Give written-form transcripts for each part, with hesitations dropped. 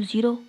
0,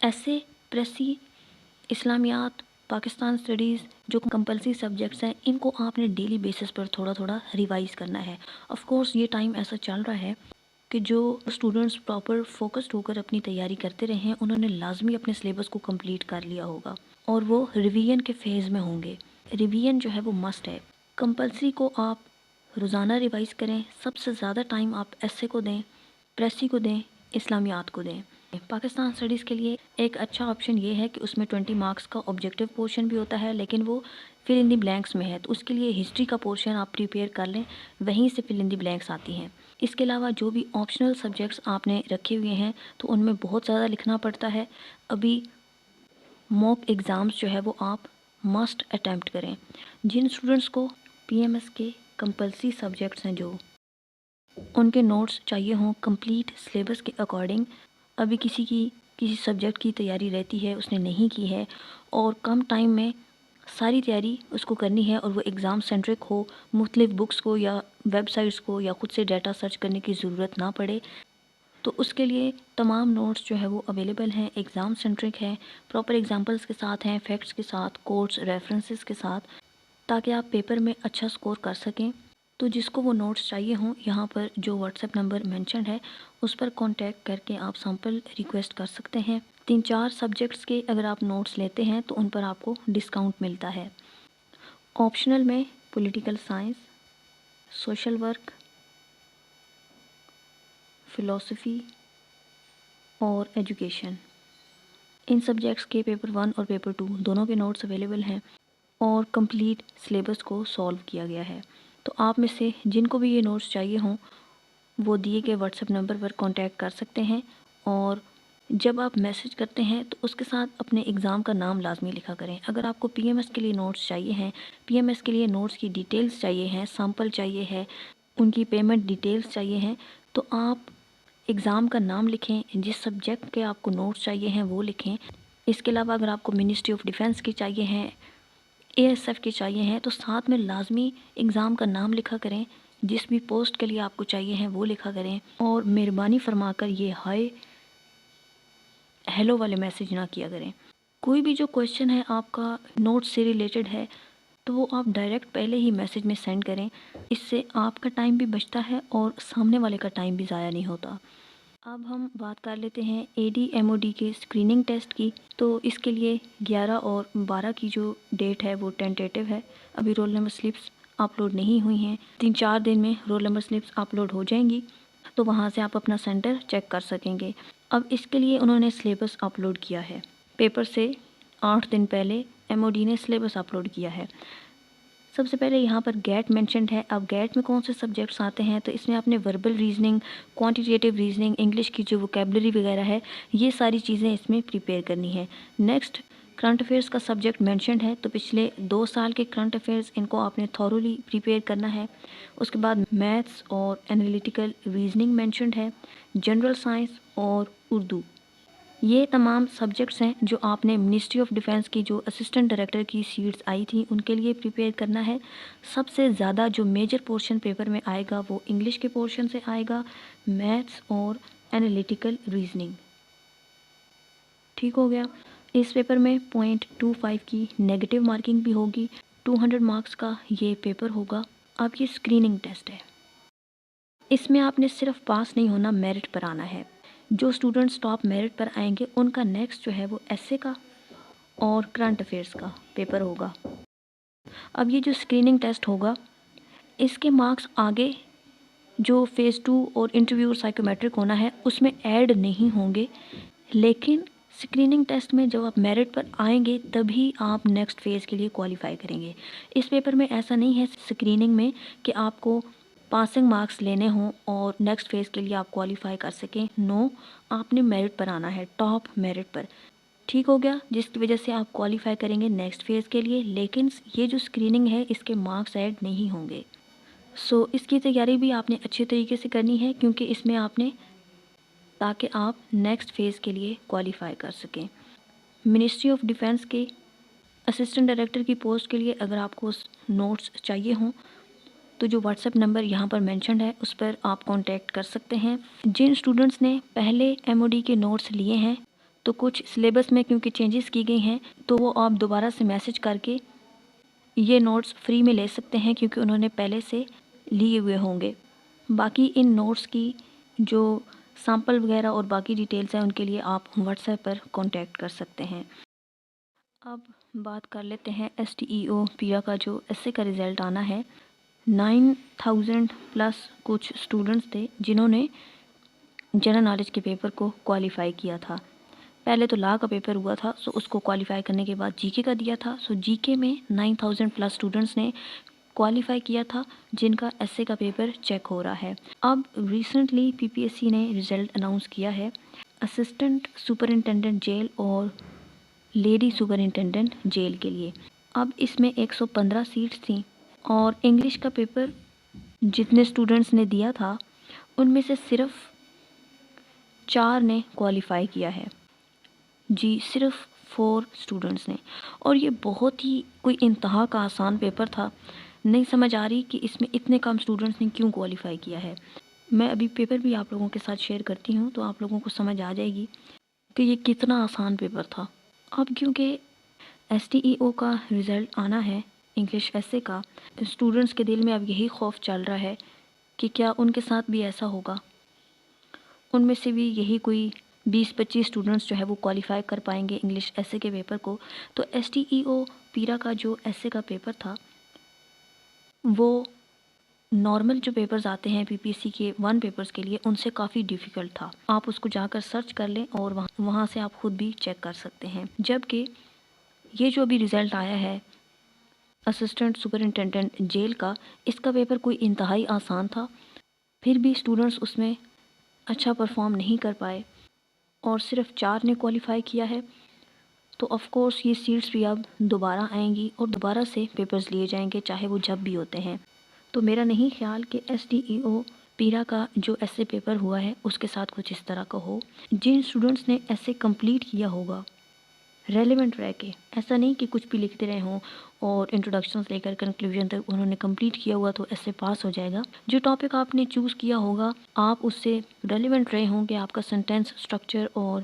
ایسے precis, اسلامیات، Pakistan studies جو compulsory subjects ہیں، ان کو آپ نے ڈیلی بیسس پر تھوڑا تھوڑا ریوائز کرنا ہے۔ آف کورس یہ ٹائم ایسا چل رہا ہے کہ جو اسٹوڈنٹس پراپر فوکسڈ ہو کر اپنی تیاری کرتے رہے ہیں، انہوں نے لازمی اپنے سلیبس کو کمپلیٹ کر لیا ہوگا اور وہ ریویژن کے فیز میں ہوں گے۔ ریویژن جو ہے وہ مسٹ ہے۔ کمپلسری کو آپ روزانہ ریوائز کریں۔ سب سے زیادہ ٹائم آپ ایسے کو دیں، پریسی کو دیں، اسلامیات کو دیں۔ پاکستان اسٹڈیز کے لیے ایک اچھا آپشن یہ ہے کہ اس میں 20 مارکس کا آبجیکٹیو پورشن بھی ہوتا ہے، لیکن وہ فل ان دی بلینکس میں ہے، تو اس کے لیے ہسٹری کا پورشن آپ پریپیئر کر لیں، وہیں سے فل ان دی بلینکس آتی ہیں۔ اس کے علاوہ جو بھی آپشنل سبجیکٹس آپ نے رکھے ہوئے ہیں تو ان میں بہت زیادہ لکھنا پڑتا ہے۔ ابھی موک ایگزامز جو ہے وہ آپ مسٹ اٹیمپٹ کریں۔ جن اسٹوڈنٹس کو پی ایم ایس کے کمپلسری سبجیکٹس ہیں، جو ان کے نوٹس چاہیے ہوں کمپلیٹ سلیبس کے اکارڈنگ، ابھی کسی سبجیکٹ کی تیاری رہتی ہے، اس نے نہیں کی ہے اور کم ٹائم میں ساری تیاری اس کو کرنی ہے اور وہ ایگزام سینٹرک ہو، مختلف بکس کو یا ویب سائٹس کو یا خود سے ڈیٹا سرچ کرنے کی ضرورت نہ پڑے، تو اس کے لیے تمام نوٹس جو ہے وہ اویلیبل ہیں، ایگزام سینٹرک ہیں، پراپر ایگزامپلس کے ساتھ ہیں، فیکٹس کے ساتھ، کوٹس، ریفرنسز کے ساتھ، تاکہ آپ پیپر میں اچھا سکور کر سکیں۔ تو جس کو وہ نوٹس چاہیے ہوں، یہاں پر جو واٹس ایپ نمبر مینشنڈ ہے اس پر کانٹیکٹ کر کے آپ سیمپل ریکویسٹ کر سکتے ہیں۔ 3-4 سبجیکٹس کے اگر آپ نوٹس لیتے ہیں تو ان پر آپ کو ڈسکاؤنٹ ملتا ہے۔ آپشنل میں political science, social work, philosophy اور ایجوکیشن، ان سبجیکٹس کے پیپر 1 اور پیپر 2 دونوں کے نوٹس اویلیبل ہیں اور کمپلیٹ سلیبس کو سالو کیا گیا ہے۔ تو آپ میں سے جن کو بھی یہ نوٹس چاہیے ہوں وہ دیے گئے واٹس ایپ نمبر پر کانٹیکٹ کر سکتے ہیں، اور جب آپ میسج کرتے ہیں تو اس کے ساتھ اپنے ایگزام کا نام لازمی لکھا کریں۔ اگر آپ کو پی ایم ایس کے لیے نوٹس چاہیے ہیں، پی ایم ایس کے لیے نوٹس کی ڈیٹیلز چاہیے ہیں، سیمپل چاہیے ہے، ان کی پیمنٹ ڈیٹیلز چاہیے ہیں، تو آپ ایگزام کا نام لکھیں، جس سبجیکٹ کے آپ کو نوٹس چاہیے ہیں وہ لکھیں۔ اس کے علاوہ اگر آپ کو منسٹری آف ڈیفینس کی چاہیے ہیں، اے ایس ایف کے چاہیے ہیں، تو ساتھ میں لازمی ایگزام کا نام لکھا کریں، جس بھی پوسٹ کے لیے آپ کو چاہیے ہیں وہ لکھا کریں، اور مہربانی فرما کر یہ ہائے ہیلو والے میسج نہ کیا کریں۔ کوئی بھی جو کویشچن ہے آپ کا نوٹ سے ریلیٹڈ ہے تو وہ آپ ڈائریکٹ پہلے ہی میسج میں سینڈ کریں، اس سے آپ کا ٹائم بھی بچتا ہے اور سامنے والے کا ٹائم بھی ضائع نہیں ہوتا۔ اب ہم بات کر لیتے ہیں اے ڈی ایم او ڈی کے اسکریننگ ٹیسٹ کی۔ تو اس کے لیے 11 اور 12 کی جو ڈیٹ ہے وہ ٹینٹیٹیو ہے، ابھی رول نمبر سلپس اپلوڈ نہیں ہوئی ہیں، 3-4 دن میں رول نمبر سلپس اپلوڈ ہو جائیں گی، تو وہاں سے آپ اپنا سینٹر چیک کر سکیں گے۔ اب اس کے لیے انہوں نے سلیبس اپلوڈ کیا ہے، پیپر سے 8 دن پہلے ایم او ڈی نے سلیبس اپلوڈ کیا ہے۔ سب سے پہلے یہاں پر گیٹ مینشنڈ ہے۔ اب گیٹ میں کون سے سبجیکٹس آتے ہیں، تو اس میں آپ نے verbal reasoning, quantitative reasoning, English کی جو ووکیبلری وغیرہ ہے، یہ ساری چیزیں اس میں پریپیئر کرنی ہے۔ نیکسٹ کرنٹ افیئرس کا سبجیکٹ مینشنڈ ہے، تو پچھلے 2 سال کے کرنٹ افیئرس ان کو آپ نے تھورولی پریپیئر کرنا ہے۔ اس کے بعد میتھس اور انالیٹیکل ریزننگ مینشنڈ ہے، جنرل سائنس اور اردو، یہ تمام سبجیکٹس ہیں جو آپ نے منسٹری آف ڈیفینس کی جو اسسٹنٹ ڈائریکٹر کی سیٹس آئی تھیں ان کے لیے پریپیئر کرنا ہے۔ سب سے زیادہ جو میجر پورشن پیپر میں آئے گا وہ انگلش کے پورشن سے آئے گا، میتھس اور انالیٹیکل ریزننگ۔ ٹھیک ہو گیا۔ اس پیپر میں 0.25 کی نیگیٹو مارکنگ بھی ہوگی، 200 مارکس کا یہ پیپر ہوگا۔ اب یہ اسکریننگ ٹیسٹ ہے، اس میں آپ نے صرف پاس نہیں ہونا، میرٹ پر آنا ہے۔ جو اسٹوڈنٹس ٹاپ میرٹ پر آئیں گے ان کا نیکسٹ جو ہے وہ ایسے کا اور کرنٹ افیئرس کا پیپر ہوگا۔ اب یہ جو اسکریننگ ٹیسٹ ہوگا اس کے مارکس آگے جو فیز 2 اور انٹرویو سائیکومیٹرک ہونا ہے اس میں ایڈ نہیں ہوں گے، لیکن اسکریننگ ٹیسٹ میں جب آپ میرٹ پر آئیں گے تبھی آپ نیکسٹ فیز کے لیے کوالیفائی کریں گے۔ اس پیپر میں ایسا نہیں ہے اسکریننگ میں کہ آپ کو پاسنگ مارکس لینے ہوں اور نیکسٹ فیز کے لیے آپ کوالیفائی کر سکیں، نو، آپ نے میرٹ پر آنا ہے، ٹاپ میرٹ پر۔ ٹھیک ہو گیا، جس کی وجہ سے آپ کوالیفائی کریں گے نیکسٹ فیز کے لیے، لیکن یہ جو اسکریننگ ہے اس کے مارکس ایڈ نہیں ہوں گے۔ سو اس کی تیاری بھی آپ نے اچھے طریقے سے کرنی ہے، کیونکہ اس میں آپ نے تاکہ آپ نیکسٹ فیز کے لیے کوالیفائی کر سکیں۔ منسٹری آف ڈیفینس کے اسسٹنٹ ڈائریکٹر کی پوسٹ کے لیے اگر آپ کو نوٹس چاہیے ہوں تو جو واٹس ایپ نمبر یہاں پر مینشنڈ ہے اس پر آپ کانٹیکٹ کر سکتے ہیں۔ جن اسٹوڈنٹس نے پہلے ایم او ڈی کے نوٹس لیے ہیں تو کچھ سلیبس میں کیونکہ چینجز کی گئی ہیں تو وہ آپ دوبارہ سے میسج کر کے یہ نوٹس فری میں لے سکتے ہیں کیونکہ انہوں نے پہلے سے لیے ہوئے ہوں گے۔ باقی ان نوٹس کی جو سیمپل وغیرہ اور باقی ڈیٹیلز ہیں ان کے لیے آپ واٹس ایپ پر کانٹیکٹ کر سکتے ہیں۔ اب بات کر لیتے ہیں STEO پیرا کا جو ایسے کا رزلٹ آنا ہے۔ 9000 پلس کچھ اسٹوڈنٹس تھے جنہوں نے جنرل نالج کے پیپر کو کوالیفائی کیا تھا۔ پہلے تو لا کا پیپر ہوا تھا، سو اس کو کوالیفائی کرنے کے بعد جی کے کا دیا تھا، سو جی کے میں 9000 پلس اسٹوڈنٹس نے کوالیفائی کیا تھا جن کا ایسے کا پیپر چیک ہو رہا ہے۔ اب ریسنٹلی PPSC نے رزلٹ اناؤنس کیا ہے اسسٹنٹ سپرنٹینڈنٹ جیل اور لیڈی سپرنٹینڈنٹ جیل کے لیے۔ اب اس میں 115 سیٹس تھیں اور انگلش کا پیپر جتنے اسٹوڈنٹس نے دیا تھا ان میں سے صرف 4 نے کوالیفائی کیا ہے، جی صرف 4 اسٹوڈنٹس نے، اور یہ بہت ہی کوئی انتہا کا آسان پیپر تھا۔ نہیں سمجھ آ رہی کہ اس میں اتنے کم اسٹوڈنٹس نے کیوں کوالیفائی کیا ہے۔ میں ابھی پیپر بھی آپ لوگوں کے ساتھ شیئر کرتی ہوں تو آپ لوگوں کو سمجھ آ جائے گی کہ یہ کتنا آسان پیپر تھا۔ اب کیونکہ STEO کا رزلٹ آنا ہے انگلش ایسے کا، اسٹوڈنٹس کے دل میں اب یہی خوف چل رہا ہے کہ کیا ان کے ساتھ بھی ایسا ہوگا، ان میں سے بھی یہی کوئی 20-25 اسٹوڈنٹس جو ہے وہ کوالیفائی کر پائیں گے انگلش ایسے کے پیپر کو۔ تو STEO پیرا کا جو ایسے کا پیپر تھا وہ نارمل جو پیپرز آتے ہیں PPSC کے 1 پیپرز کے لیے ان سے کافی ڈیفیکلٹ تھا۔ آپ اس کو جا کر سرچ کر لیں اور وہاں سے آپ خود بھی چیک کر سکتے ہیں۔ جبکہ یہ جو ابھی رزلٹ آیا ہے اسسٹنٹ سپرنٹینڈنٹ جیل کا، اس کا پیپر کوئی انتہائی آسان تھا، پھر بھی اسٹوڈنٹس اس میں اچھا پرفارم نہیں کر پائے اور صرف 4 نے کوالیفائی کیا ہے۔ تو آف کورس یہ سیٹس بھی اب دوبارہ آئیں گی اور دوبارہ سے پیپرز لیے جائیں گے چاہے وہ جب بھی ہوتے ہیں۔ تو میرا نہیں خیال کہ STEO پیرا کا جو ایسے پیپر ہوا ہے اس کے ساتھ کچھ اس طرح کا ہو۔ جن اسٹوڈنٹس نے ایسے کمپلیٹ کیا ہوگا ریلیونٹ رہ کے، ایسا نہیں کہ کچھ بھی لکھتے رہے ہوں اور انٹروڈکشنز لے کر کنکلوژن تک انہوں نے کمپلیٹ کیا ہوا تو ایسے پاس ہو جائے گا۔ جو ٹاپک آپ نے چوز کیا ہوگا آپ اس سے ریلیونٹ رہے ہوں کہ آپ کا سینٹینس اسٹرکچر اور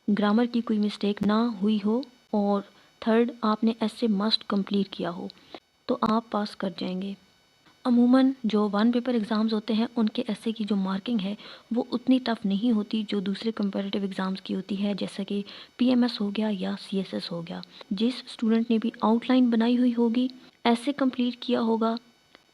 گرامر کی کوئی مسٹیک نہ ہوئی ہو، اور تھرڈ آپ نے ایسے مسٹ کمپلیٹ کیا ہو تو آپ پاس کر جائیں گے۔ عموماً جو 1 پیپر ایگزامز ہوتے ہیں ان کے ایسے کی جو مارکنگ ہے وہ اتنی ٹف نہیں ہوتی جو دوسرے کمپیٹیٹیو ایگزامز کی ہوتی ہے، جیسا کہ PMS ہو گیا یا CSS ہو گیا۔ جس اسٹوڈنٹ نے بھی آؤٹ لائن بنائی ہوئی ہوگی، ایسے کمپلیٹ کیا ہوگا،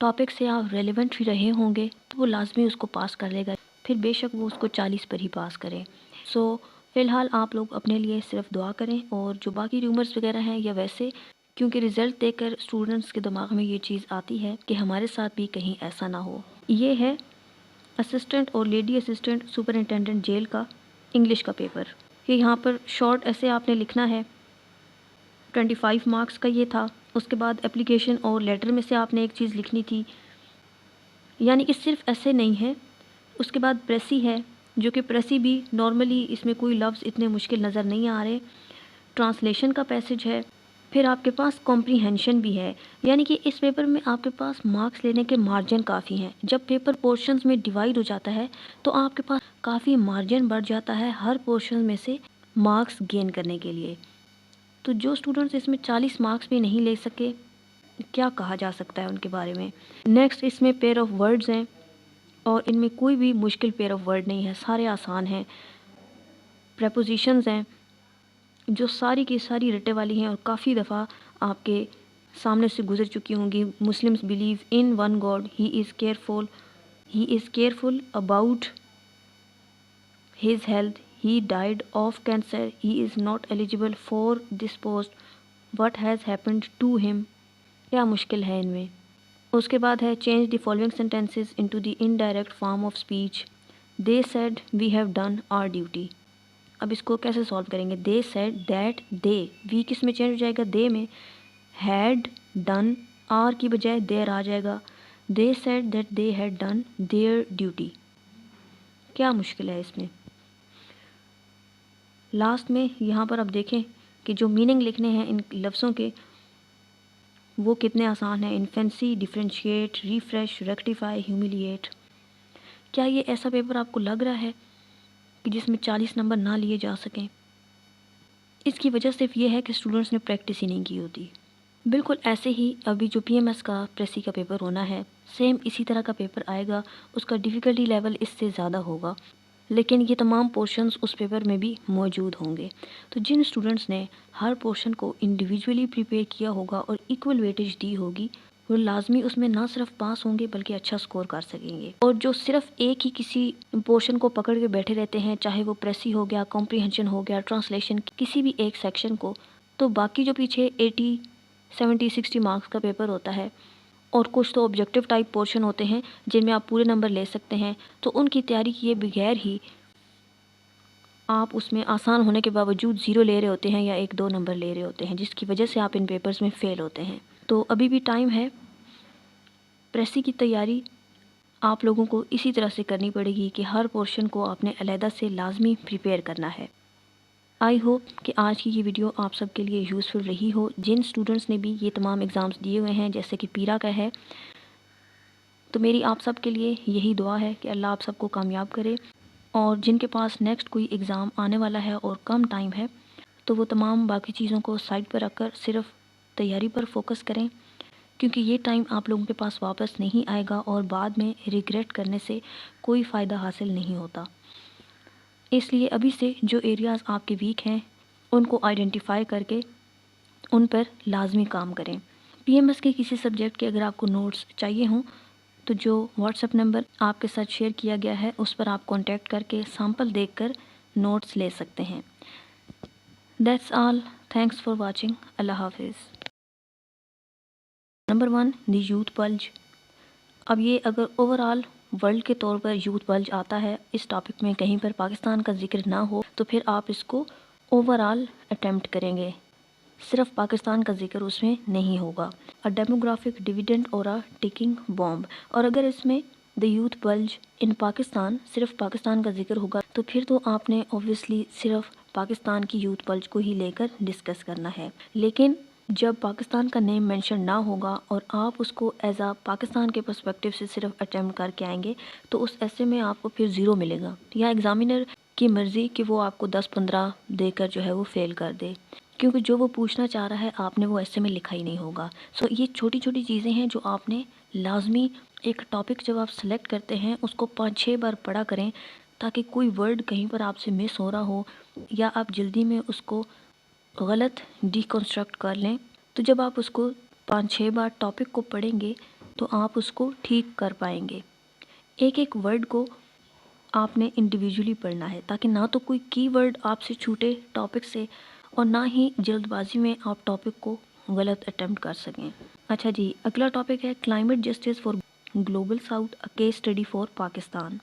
ٹاپک سے آپ ریلیونٹ ہی رہے ہوں گے تو وہ لازمی اس کو پاس کر لے گا، پھر بے شک وہ اس کو 40 پر ہی پاس کرے۔ سو فی الحال آپ لوگ اپنے لیے صرف دعا کریں، اور جو باقی ریومرز وغیرہ ہیں یا ویسے، کیونکہ رزلٹ دیکھ کر اسٹوڈنٹس کے دماغ میں یہ چیز آتی ہے کہ ہمارے ساتھ بھی کہیں ایسا نہ ہو۔ یہ ہے اسسٹنٹ اور لیڈی اسسٹنٹ سپرنٹینڈنٹ جیل کا انگلش کا پیپر۔ کہ یہاں پر شارٹ ایسے آپ نے لکھنا ہے، 25 مارکس کا یہ تھا۔ اس کے بعد اپلیکیشن اور لیٹر میں سے آپ نے ایک چیز لکھنی تھی، یعنی کہ صرف ایسے نہیں ہے۔ اس کے بعد پریسی ہے، جو کہ پریسی بھی نارملی اس میں کوئی لفظ اتنے مشکل نظر نہیں آ رہے۔ ٹرانسلیشن کا پیسج ہے، پھر آپ کے پاس کمپریہنشن بھی ہے، یعنی کہ اس پیپر میں آپ کے پاس مارکس لینے کے مارجن کافی ہیں۔ جب پیپر پورشنز میں ڈیوائیڈ ہو جاتا ہے تو آپ کے پاس کافی مارجن بڑھ جاتا ہے ہر پورشن میں سے مارکس گین کرنے کے لیے۔ تو جو اسٹوڈنٹس اس میں 40 مارکس بھی نہیں لے سکے، کیا کہا جا سکتا ہے ان کے بارے میں۔ نیکسٹ اس میں پیئر آف ورڈز ہیں، اور ان میں کوئی بھی مشکل پیئر آف ورڈ نہیں ہے، سارے آسان ہیں۔ پریپوزیشنز ہیں جو ساری کی ساری رٹے والی ہیں اور کافی دفعہ آپ کے سامنے سے گزر چکی ہوں گی۔ Muslims believe in one God, he is careful about his health, he died of cancer, he is not eligible for this post, what has happened to him. کیا مشکل ہے ان میں۔ اس کے بعد ہے change the following sentences into the indirect form of speech. They said we have done our duty. اب اس کو کیسے سالو کریں گے؟ دے سیڈ دیٹ، دے وی کس میں چینج ہو جائے گا؟ دے میں۔ ہیڈ ڈن، آر کی بجائے دیر آ جائے گا۔ They said that they had done their duty. کیا مشکل ہے اس میں؟ لاسٹ میں یہاں پر اب دیکھیں کہ جو میننگ لکھنے ہیں ان لفظوں کے وہ کتنے آسان ہیں۔ Infancy, differentiate, refresh, rectify, humiliate. کیا یہ ایسا پیپر آپ کو لگ رہا ہے کہ جس میں 40 نمبر نہ لیے جا سکیں؟ اس کی وجہ صرف یہ ہے کہ اسٹوڈنٹس نے پریکٹس ہی نہیں کی ہوتی۔ بالکل ایسے ہی ابھی جو PMS کا پریسی کا پیپر ہونا ہے، سیم اسی طرح کا پیپر آئے گا، اس کا ڈیفیکلٹی لیول اس سے زیادہ ہوگا، لیکن یہ تمام پورشنز اس پیپر میں بھی موجود ہوں گے۔ تو جن اسٹوڈنٹس نے ہر پورشن کو انڈیویجولی پریپیئر کیا ہوگا اور ایکول ویٹیج دی ہوگی، وہ لازمی اس میں نہ صرف پاس ہوں گے بلکہ اچھا سکور کر سکیں گے۔ اور جو صرف ایک ہی کسی پورشن کو پکڑ کے بیٹھے رہتے ہیں، چاہے وہ پریسی ہو گیا، کمپریہنشن ہو گیا، ٹرانسلیشن، کسی بھی ایک سیکشن کو، تو باقی جو پیچھے 80 70 60 مارکس کا پیپر ہوتا ہے اور کچھ تو آبجیکٹیو ٹائپ پورشن ہوتے ہیں جن میں آپ پورے نمبر لے سکتے ہیں، تو ان کی تیاری کیے بغیر ہی آپ اس میں آسان ہونے کے باوجود 0 لے رہے ہوتے ہیں یا 1-2 نمبر لے رہے ہوتے ہیں، جس کی وجہ سے آپ ان پیپرز میں فیل ہوتے ہیں۔ تو ابھی بھی ٹائم ہے، پریسی کی تیاری آپ لوگوں کو اسی طرح سے کرنی پڑے گی کہ ہر پورشن کو آپ نے علیحدہ سے لازمی پریپیئر کرنا ہے۔ آئی ہوپ کہ آج کی یہ ویڈیو آپ سب کے لیے یوزفل رہی ہو۔ جن اسٹوڈنٹس نے بھی یہ تمام ایگزامس دیے ہوئے ہیں، جیسے کہ پیرا کا ہے، تو میری آپ سب کے لیے یہی دعا ہے کہ اللہ آپ سب کو کامیاب کرے، اور جن کے پاس نیکسٹ کوئی ایگزام آنے والا ہے اور کم ٹائم ہے، تو وہ تمام باقی چیزوں کو سائڈ پر رکھ کر صرف تیاری پر فوکس کریں، کیونکہ یہ ٹائم آپ لوگوں کے پاس واپس نہیں آئے گا اور بعد میں ریگریٹ کرنے سے کوئی فائدہ حاصل نہیں ہوتا۔ اس لیے ابھی سے جو ایریاز آپ کے ویک ہیں ان کو آئیڈینٹیفائی کر کے ان پر لازمی کام کریں۔ PMS کے کسی سبجیکٹ کے اگر آپ کو نوٹس چاہیے ہوں تو جو واٹس ایپ نمبر آپ کے ساتھ شیئر کیا گیا ہے اس پر آپ کانٹیکٹ کر کے سیمپل دیکھ کر نوٹس لے سکتے ہیں۔ That's all, thanks for watching, اللہ حافظ۔ Number 1، the youth bulge. اب یہ اگر اوور آل ورلڈ کے طور پر یوتھ بلج آتا ہے، اس ٹاپک میں کہیں پر پاکستان کا ذکر نہ ہو، تو پھر آپ اس کو اوور آل اٹیمپٹ کریں گے، صرف پاکستان کا ذکر اس میں نہیں ہوگا۔ اے ڈیموگرافک ڈیویڈنڈ اور اے ٹکنگ بومب، اور اگر اس میں دی یوتھ بلج ان پاکستان صرف پاکستان کا ذکر ہوگا تو پھر تو آپ نے اوبویسلی صرف پاکستان کی یوتھ بلج کو ہی لے کر ڈسکس کرنا ہے، لیکن جب پاکستان کا نیم مینشن نہ ہوگا اور آپ اس کو ایز اے پاکستان کے پرسپیکٹیو سے صرف اٹیمپٹ کر کے آئیں گے تو اس ایسے میں آپ کو پھر 0 ملے گا، یا ایگزامینر کی مرضی کہ وہ آپ کو 10-15 دے کر جو ہے وہ فیل کر دے، کیونکہ جو وہ پوچھنا چاہ رہا ہے آپ نے وہ ایسے میں لکھا ہی نہیں ہوگا۔ یہ چھوٹی چھوٹی چیزیں ہیں جو آپ نے لازمی ایک ٹاپک جب آپ سلیکٹ کرتے ہیں اس کو 5-6 بار پڑھا کریں، تاکہ کوئی ورڈ کہیں پر آپ سے مس ہو رہا ہو یا آپ جلدی میں اس کو غلط ڈیکنسٹرکٹ کر لیں، تو جب آپ اس کو 5-6 بار ٹاپک کو پڑھیں گے تو آپ اس کو ٹھیک کر پائیں گے۔ ایک ایک ورڈ کو آپ نے انڈیویجولی پڑھنا ہے تاکہ نہ تو کوئی کی ورڈ آپ سے چھوٹے ٹاپک سے اور نہ ہی جلد بازی میں آپ ٹاپک کو غلط اٹیمپٹ کر سکیں۔ اچھا جی، اگلا ٹاپک ہے climate justice for global south, a case study for Pakistan.